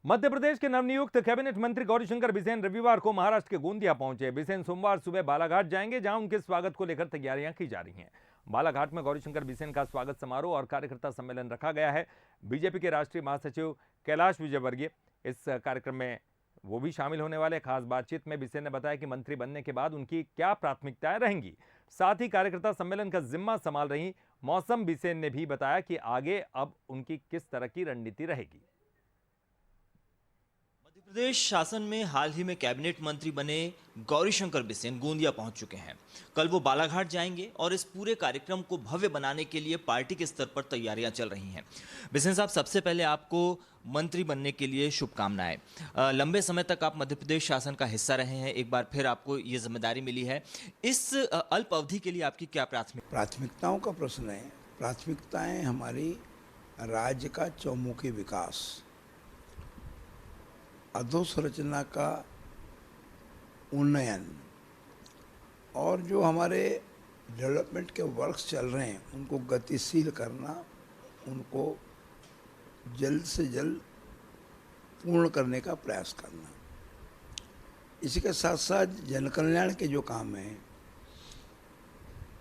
मध्य प्रदेश के नवनियुक्त कैबिनेट मंत्री गौरीशंकर बिसेन रविवार को महाराष्ट्र के गोंदिया पहुंचे। बिसेन सोमवार सुबह बालाघाट जाएंगे, जहां उनके स्वागत को लेकर तैयारियां की जा रही हैं। बालाघाट में गौरीशंकर बिसेन का स्वागत समारोह और कार्यकर्ता सम्मेलन रखा गया है। बीजेपी के राष्ट्रीय महासचिव कैलाश विजयवर्गीय इस कार्यक्रम में वो भी शामिल होने वाले। खास बातचीत में बिसेन ने बताया कि मंत्री बनने के बाद उनकी क्या प्राथमिकताएं रहेंगी। साथ ही कार्यकर्ता सम्मेलन का जिम्मा संभाल रही मौसम बिसेन ने भी बताया कि आगे अब उनकी किस तरह की रणनीति रहेगी। मध्य प्रदेश शासन में हाल ही में कैबिनेट मंत्री बने गौरीशंकर बिसेन गोंदिया पहुंच चुके हैं। कल वो बालाघाट जाएंगे और इस पूरे कार्यक्रम को भव्य बनाने के लिए पार्टी के स्तर पर तैयारियां चल रही हैं। बिसेन साहब, सबसे पहले आपको मंत्री बनने के लिए शुभकामनाएं। लंबे समय तक आप मध्य प्रदेश शासन का हिस्सा रहे हैं, एक बार फिर आपको ये जिम्मेदारी मिली है। इस अल्प अवधि के लिए आपकी क्या प्राथमिकताओं का प्रश्न है। प्राथमिकताएं हमारी राज्य का चौमुखी विकास, अधोसंरचना का उन्नयन और जो हमारे डेवलपमेंट के वर्क्स चल रहे हैं उनको गतिशील करना, उनको जल्द से जल्द पूर्ण करने का प्रयास करना। इसी के साथ साथ जनकल्याण के जो काम हैं,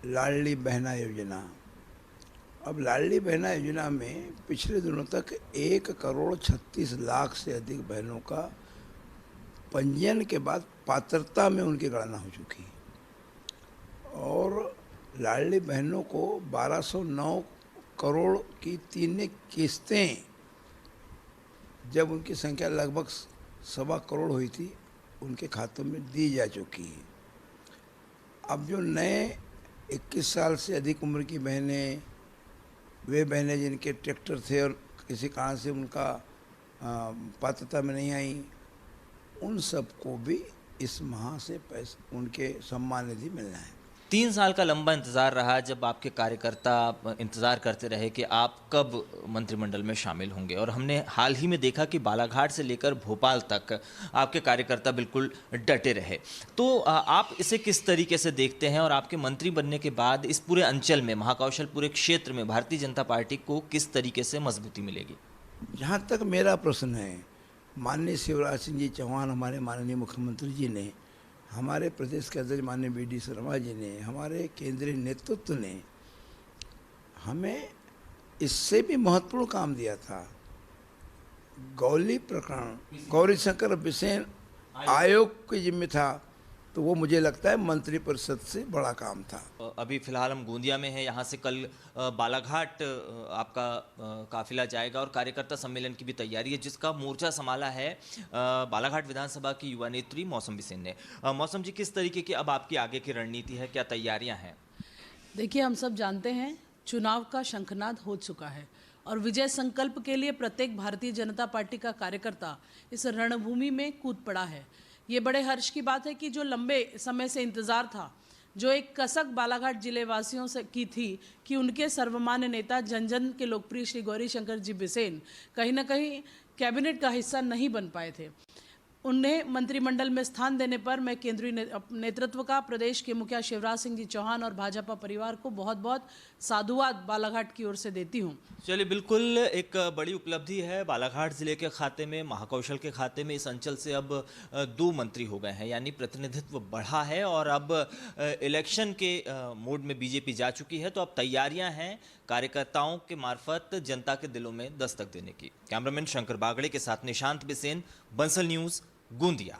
लाडली बहना योजना। अब लाडली बहना योजना में पिछले दिनों तक 1,36,00,000 से अधिक बहनों का पंजीयन के बाद पात्रता में उनकी गणना हो चुकी है और लाडली बहनों को 1209 करोड़ की 3 किस्तें, जब उनकी संख्या लगभग 1.25 करोड़ हुई थी, उनके खातों में दी जा चुकी है। अब जो नए 21 साल से अधिक उम्र की बहनें, वे बहनें जिनके ट्रैक्टर थे और किसी कारण से उनका पात्रता में नहीं आई, उन सबको भी इस माह से पैसे, उनके सम्मान निधि मिलना है। 3 साल का लंबा इंतजार रहा, जब आपके कार्यकर्ता इंतजार करते रहे कि आप कब मंत्रिमंडल में शामिल होंगे, और हमने हाल ही में देखा कि बालाघाट से लेकर भोपाल तक आपके कार्यकर्ता बिल्कुल डटे रहे। तो आप इसे किस तरीके से देखते हैं और आपके मंत्री बनने के बाद इस पूरे अंचल में, महाकौशल पूरे क्षेत्र में भारतीय जनता पार्टी को किस तरीके से मजबूती मिलेगी? जहाँ तक मेरा प्रश्न है, माननीय शिवराज सिंह जी चौहान, हमारे माननीय मुख्यमंत्री जी ने, हमारे प्रदेश के अध्यक्ष माननीय BD शर्मा जी ने, हमारे केंद्रीय नेतृत्व ने हमें इससे भी महत्वपूर्ण काम दिया था। गौली प्रकरण, गौरीशंकर बिसेन आयोग के जिम्मे था, तो वो मुझे लगता है मंत्रिपरिषद से बड़ा काम था। अभी फिलहाल हम गोंदिया में हैं, यहाँ से कल बालाघाट आपका काफिला जाएगा और कार्यकर्ता सम्मेलन की भी तैयारी है, जिसका मोर्चा संभाला है बालाघाट विधानसभा की युवा नेत्री मौसम बिसेन ने। मौसम जी, किस तरीके की अब आपकी आगे की रणनीति है, क्या तैयारियां हैं? देखिए, हम सब जानते हैं चुनाव का शंखनाद हो चुका है और विजय संकल्प के लिए प्रत्येक भारतीय जनता पार्टी का कार्यकर्ता इस रणभूमि में कूद पड़ा है। ये बड़े हर्ष की बात है कि जो लंबे समय से इंतज़ार था, जो एक कसक बालाघाट जिले वासियों से की थी कि उनके सर्वमान्य नेता, जन जन के लोकप्रिय श्री गौरीशंकर जी बिसेन कहीं ना कहीं कैबिनेट का हिस्सा नहीं बन पाए थे, उन्हें मंत्रिमंडल में स्थान देने पर मैं केंद्रीय नेतृत्व का, प्रदेश के मुखिया शिवराज सिंह जी चौहान और भाजपा परिवार को बहुत बहुत साधुवाद बालाघाट की ओर से देती हूं। चलिए, बिल्कुल एक बड़ी उपलब्धि है। बालाघाट जिले के खाते में, महाकौशल के खाते में इस अंचल से अब 2 मंत्री हो गए हैं, यानी प्रतिनिधित्व बढ़ा है और अब इलेक्शन के मोड में बीजेपी जा चुकी है। तो अब तैयारियां हैं कार्यकर्ताओं के मार्फत जनता के दिलों में दस्तक देने की। कैमरामैन शंकर बागड़े के साथ निशांत बिसेन, बंसल न्यूज़, गोंदिया।